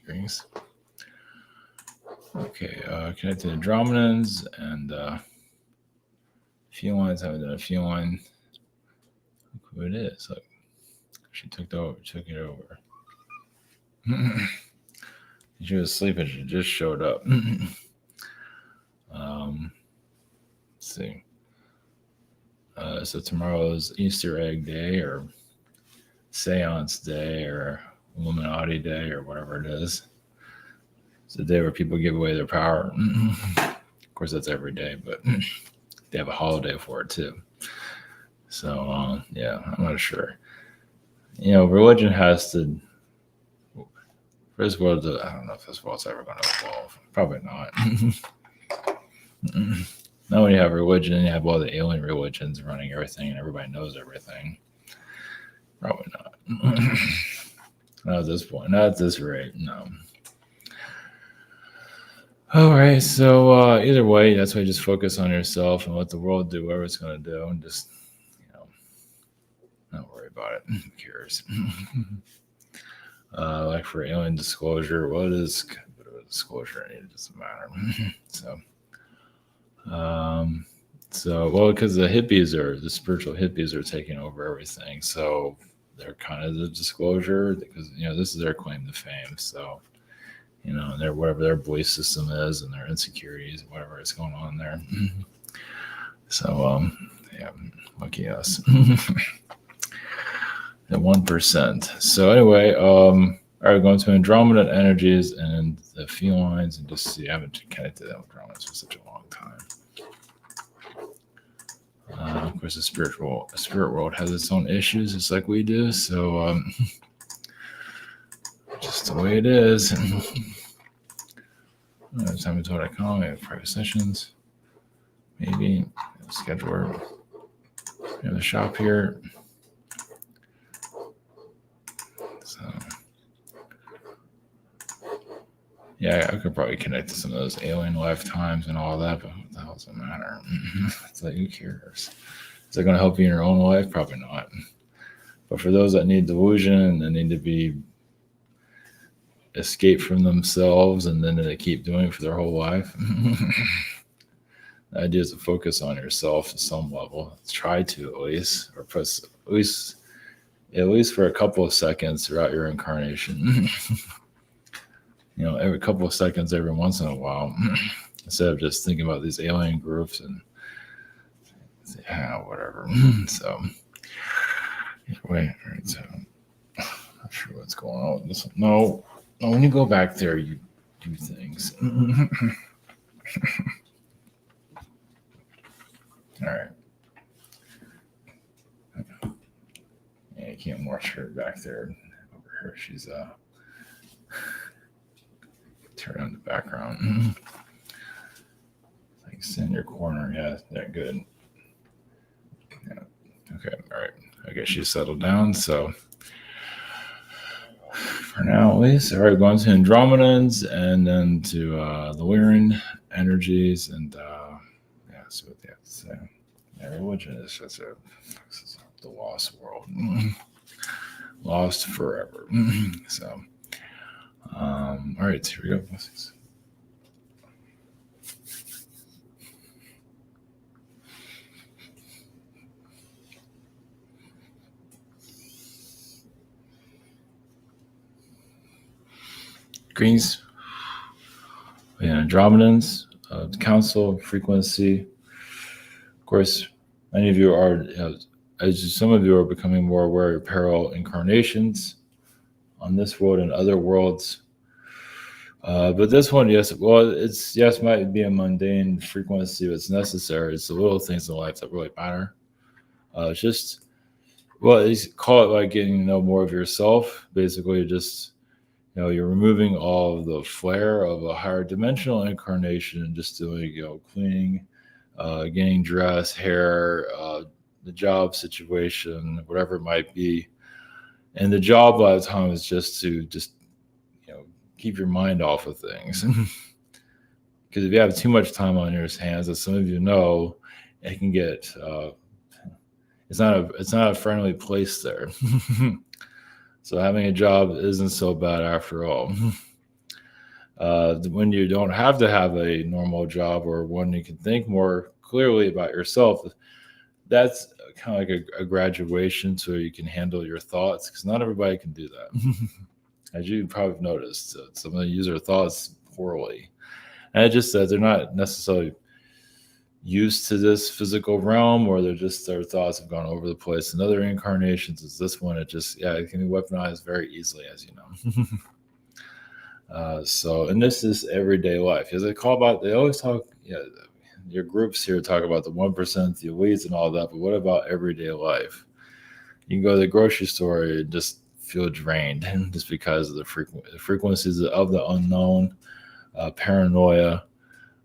Greetings. Okay, connected to Andromedans and Felines. Haven't done a feline. Look who it is. Look, she took it over. She was sleeping. She just showed up. Let's see. So tomorrow's Easter egg day or seance day or Illuminati day or whatever it is. It's the day where people give away their power. Of course, that's every day, but they have a holiday for it too. So, yeah, I'm not sure. Religion has to. First of all, I don't know if this world's ever going to evolve. Probably not. Now when you have religion, you have all the alien religions running everything, and everybody knows everything. Probably not. Not at this point. Not at this rate. No. All right. So either way, that's why you just focus on yourself and let the world do whatever it's going to do, and just don't worry about it. Who cares? Like for alien disclosure, what is a bit of a disclosure? It doesn't matter. Because the spiritual hippies are taking over everything. So they're kind of the disclosure because, this is their claim to fame. So, whatever their belief system is and their insecurities, whatever is going on there. So, yeah, lucky us. The 1%. So anyway, all right, going to Andromeda energies and the felines and just see. I haven't connected to Andromeda for such a long time. Of course, the spirit world has its own issues, just like we do. So, just the way it is. Time to talk.com. We have private sessions. Maybe scheduler. We have the shop here. So, yeah, I could probably connect to some of those alien lifetimes and all that, but what the hell does it matter? It's like, who cares? Is it going to help you in your own life? Probably not. But for those that need delusion and need to be escape from themselves and then they keep doing it for their whole life, the idea is to focus on yourself to some level. Try to at least, or at least for a couple of seconds throughout your incarnation. Every couple of seconds, every once in a while, instead of just thinking about these alien groups and whatever. So, wait, all right, so I'm not sure what's going on with this one. No, when you go back there, you do things. All right. Yeah, you can't watch her back there. Over here, she's turn on the background. Like sit in your corner. Yeah, they're good. Yeah. Okay. All right. I guess she's settled down. So for now, at least. All right, going to Andromedans and then to the Lyran energies and see what they have to say. Yeah, religion is just the lost world. Lost forever. So, all right, here we go. Greens. And Andromedans, council frequency. Of course, many of you are, some of you are becoming more aware of parallel incarnations on this world and other worlds. But this one, might be a mundane frequency, but it's necessary. It's the little things in life that really matter. Call it like getting to know more of yourself. Basically, just you're removing all of the flair of a higher dimensional incarnation and just doing, cleaning, getting dressed, hair, the job situation, whatever it might be. And the job a lot of times is just to keep your mind off of things. Because if you have too much time on your hands, as some of you know, it can get it's not a friendly place there. So having a job isn't so bad after all. When you don't have to have a normal job or when you can think more clearly about yourself, that's kind of like a graduation so you can handle your thoughts because not everybody can do that. As you probably noticed, some of them use their thoughts poorly. And it just says they're not necessarily used to this physical realm or they're just their thoughts have gone over the place. In other incarnations, is this one, it just, yeah, it can be weaponized very easily, as you know. And this is everyday life. As they call about, they always talk, yeah, your groups here talk about the 1%, the elites, and all that. But what about everyday life? You can go to the grocery store and just feel drained just because of the frequencies of the unknown, paranoia.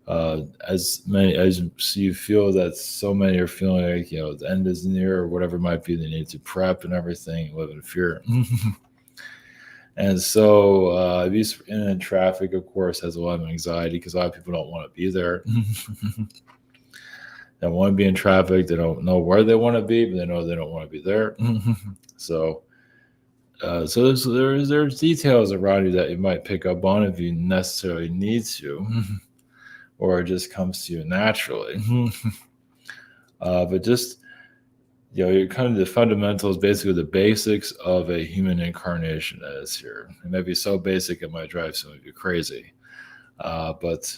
As many as you feel that so many are feeling like the end is near or whatever it might be, they need to prep and everything, live in fear. And so in traffic, of course, has a lot of anxiety because a lot of people don't want to be there. They want to be in traffic. They don't know where they want to be, but they know they don't want to be there. So there's details around you that you might pick up on if you necessarily need to, or it just comes to you naturally. But just you're kind of the fundamentals, basically the basics of a human incarnation that is here. It may be so basic it might drive some of you crazy, but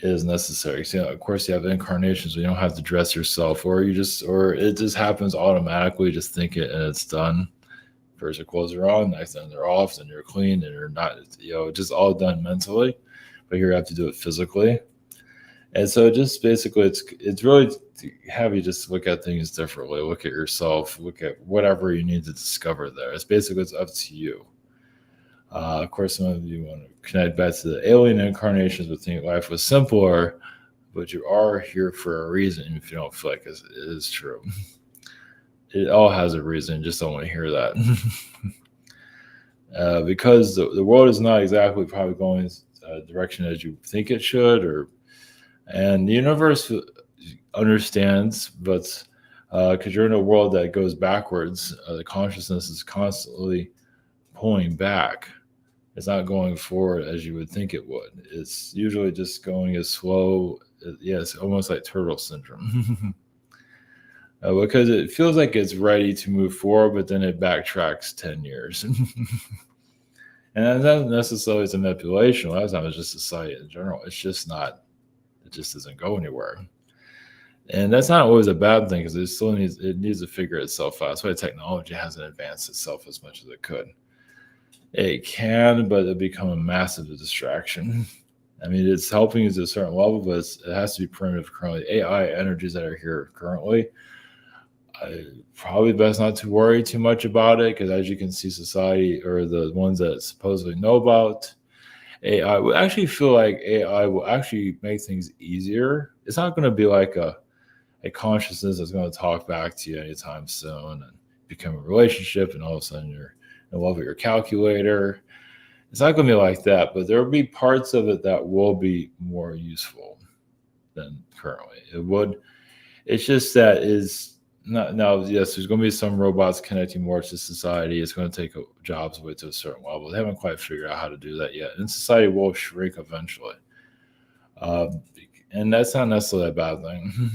it is necessary. So, of course, you have incarnations where you don't have to dress yourself, or it just happens automatically. Just think it and it's done. First your clothes are on, next then they're off, then you're clean, and you're not. Just all done mentally, but here you have to do it physically. And so just basically it's really to have you just look at things differently, look at yourself, look at whatever you need to discover there. It's up to you. Of course, some of you want to connect back to the alien incarnations but think life was simpler, but you are here for a reason if you don't feel like it is true. It all has a reason, just don't want to hear that. Because the world is not exactly probably going direction as you think it should, and the universe understands, but because you're in a world that goes backwards, the consciousness is constantly pulling back. It's not going forward as you would think it would. It's usually just going as slow. It's almost like turtle syndrome. Because it feels like it's ready to move forward, but then it backtracks 10 years. And that's not necessarily a manipulation. A lot of times it's just society in general. It's just not. It just doesn't go anywhere. And that's not always a bad thing because it needs to figure itself out. That's why technology hasn't advanced itself as much as it could. It can, but it'll become a massive distraction. I mean, it's helping you to a certain level, but it has to be primitive currently. AI energies that are here currently, probably best not to worry too much about it because as you can see, society or the ones that supposedly know about AI will actually feel like AI will actually make things easier. It's not going to be like a consciousness that's going to talk back to you anytime soon and become a relationship and all of a sudden you're in love with your calculator. It's not going to be like that, but there will be parts of it that will be more useful than currently. It would. It's just that is not now. Yes, there's going to be some robots connecting more to society. It's going to take jobs away to a certain level. They haven't quite figured out how to do that yet, and society will shrink eventually. And that's not necessarily a bad thing.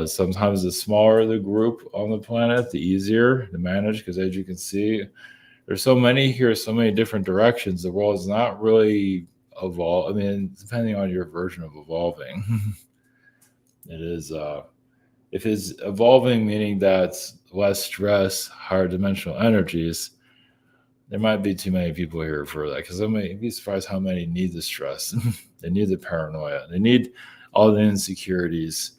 Sometimes the smaller the group on the planet, the easier to manage because as you can see, there's so many here, so many different directions. The world is not really evolved. I mean, depending on your version of evolving, it is. If it's evolving, meaning that less stress, higher dimensional energies, there might be too many people here for that. Because you'd be surprised how many need the stress. They need the paranoia. They need all the insecurities.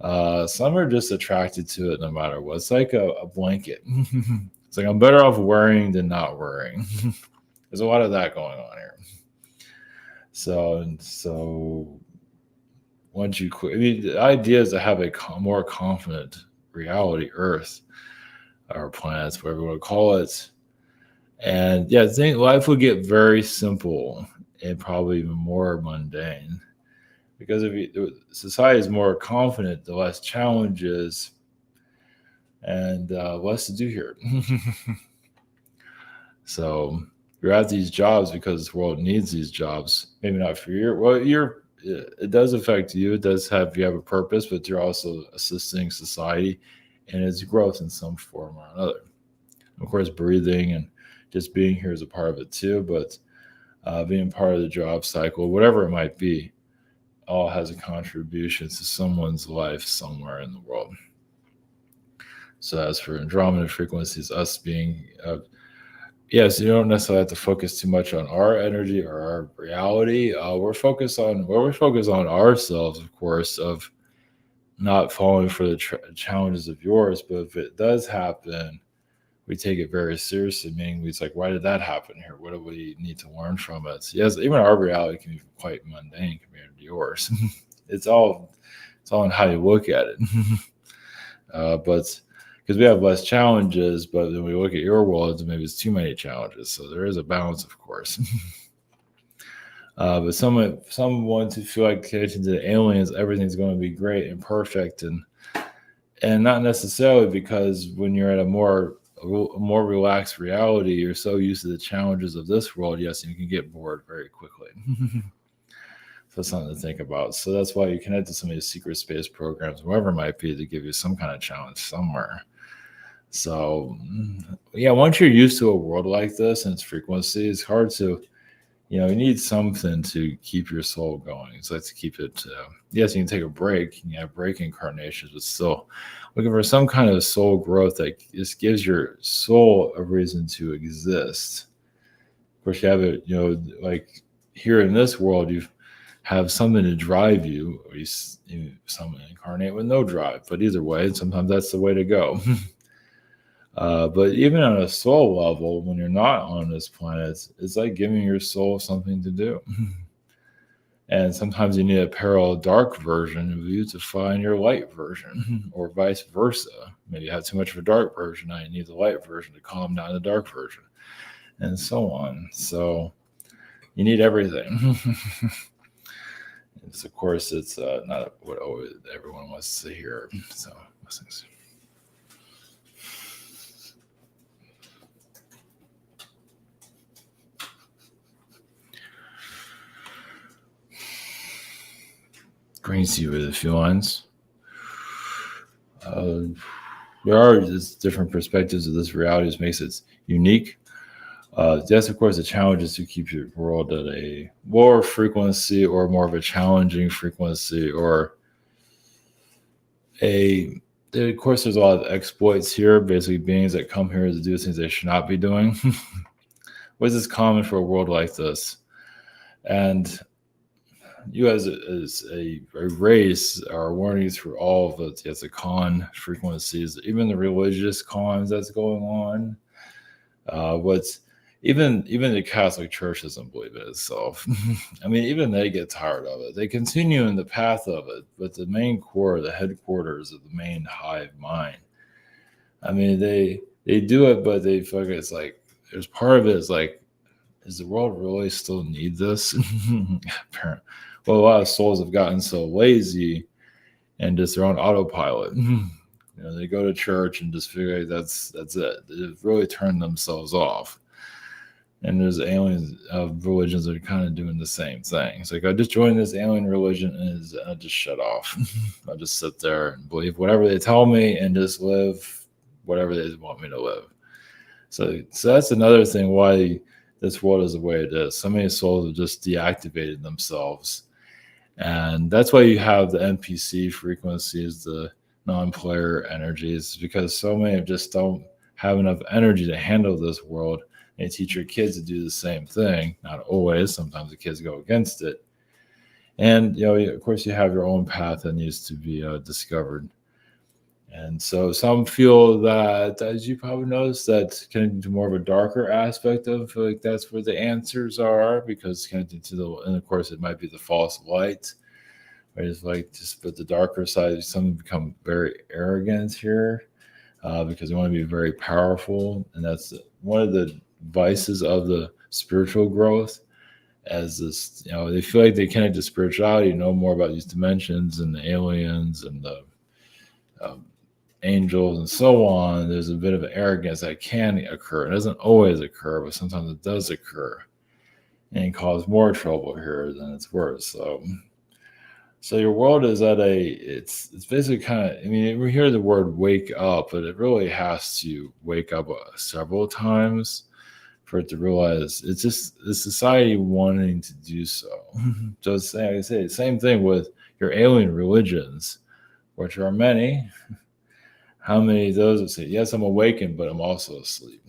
Some are just attracted to it no matter what. It's like a blanket. It's like I'm better off wearing than not wearing. There's a lot of that going on here. So once you quit, I mean, the idea is to have a more confident reality, Earth, or planets, whatever you want to call it. And yeah, I think life will get very simple and probably even more mundane. Because if society is more confident, the less challenges and less to do here. So you're at these jobs because this world needs these jobs. Maybe not for it does affect you. It does have you have a purpose, but you're also assisting society and its growth in some form or another. Of course, breathing and just being here is a part of it too, but being part of the job cycle, whatever it might be, all has a contribution to someone's life somewhere in the world. So as for Andromeda frequencies, us being yes, you don't necessarily have to focus too much on our energy or our reality. We're focused on ourselves, of course, of not falling for the challenges of yours. But if it does happen, we take it very seriously. Meaning, it's like, why did that happen here? What do we need to learn from it? Yes, even our reality can be quite mundane compared to yours. it's all in how you look at it. But because we have less challenges, but then we look at your world, maybe it's too many challenges. So there is a balance, of course. But some want to feel like connecting to the aliens, everything's going to be great and perfect, and not necessarily, because when you're at a more relaxed reality, you're so used to the challenges of this world. Yes, you can get bored very quickly. So something to think about. So that's why you connect to some of these secret space programs, whatever it might be, to give you some kind of challenge somewhere. So yeah, once you're used to a world like this and its frequency, it's hard to, you need something to keep your soul going. It's like to keep it, yes, you can take a break, you have break incarnations, but still looking for some kind of soul growth that just gives your soul a reason to exist. Of course, you have it, like here in this world, you have something to drive you, or some incarnate with no drive. But either way, sometimes that's the way to go. But even on a soul level, when you're not on this planet, it's like giving your soul something to do. And sometimes you need a parallel dark version of you to find your light version, or vice versa. Maybe you have too much of a dark version, now you need the light version to calm down the dark version, and so on. So you need everything. Of course, it's not what everyone wants to hear. So, blessings. Green sea with the felines. There are just different perspectives of this reality, which makes it unique. Yes, of course, the challenge is to keep your world at a lower frequency, or more of a challenging frequency, or of course, there's a lot of exploits here, basically beings that come here to do things they should not be doing, which is common for a world like this. And you as a race are warning through all of it. Yes, the con frequencies, even the religious cons that's going on. Even the Catholic Church doesn't believe it itself. I mean, even they get tired of it. They continue in the path of it, but the main core, the headquarters of the main hive mind, I mean, they do it, but they feel like it's like, there's part of it is like, does the world really still need this? Apparently. Well, a lot of souls have gotten so lazy and just they're on autopilot. They go to church and just figure that's it. They've really turned themselves off. And there's aliens of religions that are kind of doing the same thing. It's like, I just joined this alien religion and I just shut off. I'll just sit there and believe whatever they tell me and just live whatever they want me to live. So that's another thing why this world is the way it is. So many souls have just deactivated themselves. And that's why you have the NPC frequencies, the non-player energies, because so many just don't have enough energy to handle this world. And you teach your kids to do the same thing. Not always. Sometimes the kids go against it. And, of course, you have your own path that needs to be discovered. And so some feel that, as you probably noticed, that connecting to more of a darker aspect of, like, that's where the answers are, because connecting to and of course, it might be the false light. Right? It's like, but the darker side, some become very arrogant here because they want to be very powerful. And that's one of the vices of the spiritual growth, as this, they feel like they connect to spirituality, know more about these dimensions and the aliens and the angels and so on, there's a bit of arrogance that can occur. It doesn't always occur, but sometimes it does occur and cause more trouble here than it's worth. So your world is at it's basically kind of, I mean, we hear the word wake up, but it really has to wake up several times for it to realize it's just the society wanting to do so. So it's, like I say, same thing with your alien religions, which are many. How many of those would say, yes, I'm awakened, but I'm also asleep?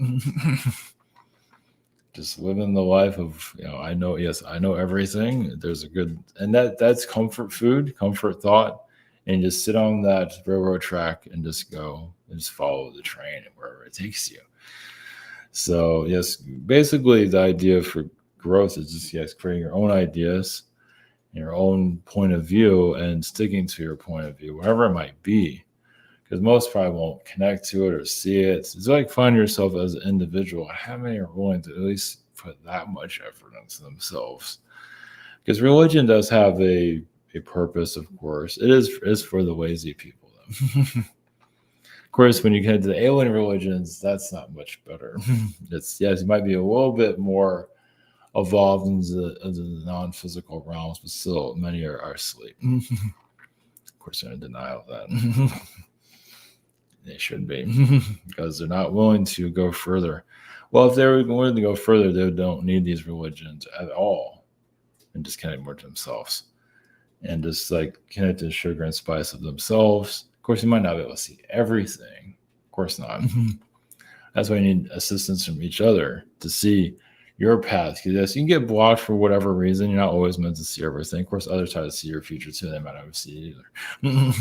Just living the life of, I know, yes, I know everything. There's a good, and that's comfort food, comfort thought, and just sit on that railroad track and just go and just follow the train and wherever it takes you. So yes, basically the idea for growth is just, yes, creating your own ideas, your own point of view, and sticking to your point of view, whatever it might be, because most probably won't connect to it or see it. It's like find yourself as an individual. How many are willing to at least put that much effort into themselves? Because religion does have a purpose, of course. It is for the lazy people, though. Of course, when you get to the alien religions, that's not much better. It's, yes, you might be a little bit more evolved into the non-physical realms, but still many are asleep. Of course, they're in denial of that. They should be, because they're not willing to go further. Well, if they were willing to go further, they don't need these religions at all, and just connect more to themselves, and just like connect to the sugar and spice of themselves. Of course, you might not be able to see everything. Of course not. That's why you need assistance from each other to see your path. Because yes, you can get blocked for whatever reason. You're not always meant to see everything. Of course, others try to see your future too. They might not see it either.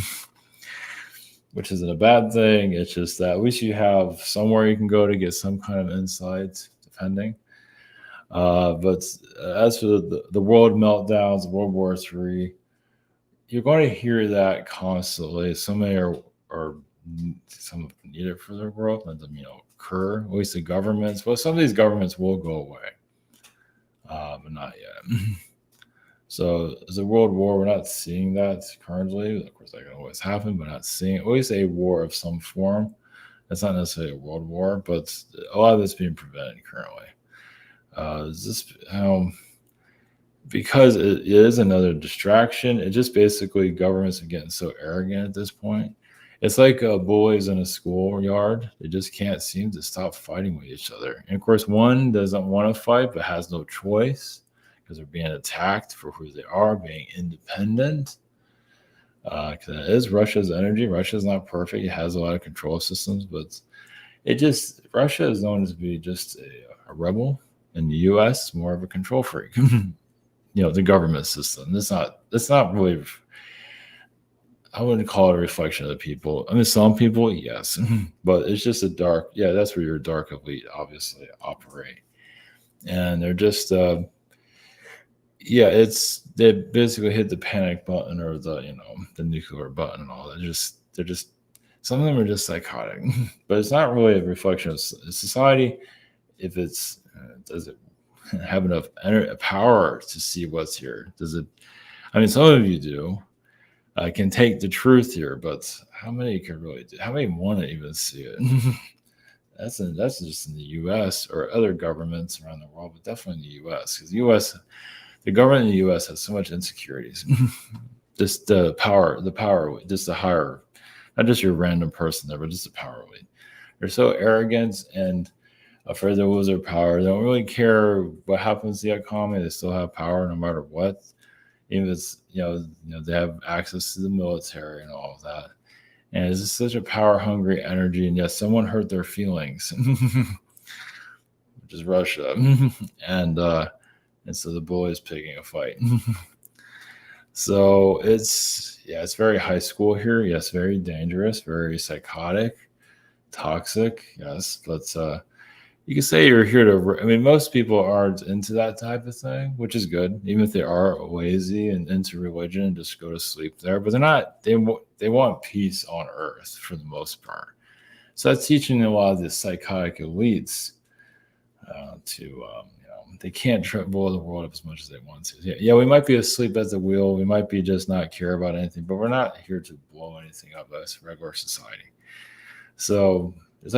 Which isn't a bad thing. It's just that at least you have somewhere you can go to get some kind of insight, depending. But as for the world meltdowns, World War III, you're going to hear that constantly. Some are some needed for their world, let them occur. At least the governments. Well, some of these governments will go away, but not yet. So as a world war, we're not seeing that currently. Of course, that can always happen, but not seeing always a war of some form. That's not necessarily a world war, but a lot of it's being prevented currently. Is this because it is another distraction? It just basically governments are getting so arrogant at this point. It's like bullies in a schoolyard. They just can't seem to stop fighting with each other. And of course, one doesn't want to fight, but has no choice, because they're being attacked for who they are, being independent. Because that is Russia's energy. Russia's not perfect. It has a lot of control systems, but Russia is known to be just a rebel. In the U.S., more of a control freak. The government system. It's not really, I wouldn't call it a reflection of the people. I mean, some people, yes, but it's just that's where your dark elite obviously operate. And they're just, they basically hit the panic button or the nuclear button and all that. They're just some of them are just psychotic, but it's not really a reflection of society. If it's does it have enough power to see what's here? Does it? I mean, some of you do. Can take the truth here, but how many can really do? How many want to even see it? That's just in the U.S. or other governments around the world, but definitely in the U.S. because the government in the U.S. has so much insecurities. Just the power, just the higher, not just your random person there, but just the power elite. They're so arrogant and afraid they lose their power. They don't really care what happens to the economy. They still have power no matter what. Even if it's, they have access to the military and all of that. And it's just such a power-hungry energy. And yes, someone hurt their feelings, which is Russia. And so the bully is picking a fight. So it's very high school here. Yes, very dangerous, very psychotic, toxic. Yes, but you can say you're here to. I mean, most people aren't into that type of thing, which is good. Even if they are lazy and into religion and just go to sleep there, but they're not. They want peace on earth for the most part. So that's teaching a lot of the psychotic elites they can't blow the world up as much as they want to. Yeah, we might be asleep at the wheel. We might be just not care about anything, but we're not here to blow anything up as regular society. So it's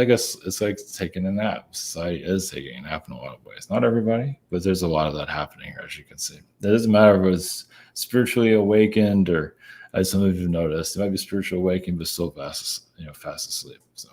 like taking a nap. Society is taking a nap in a lot of ways. Not everybody, but there's a lot of that happening here, as you can see. It doesn't matter if it's spiritually awakened or, as some of you noticed, it might be spiritually awakened but still fast asleep. So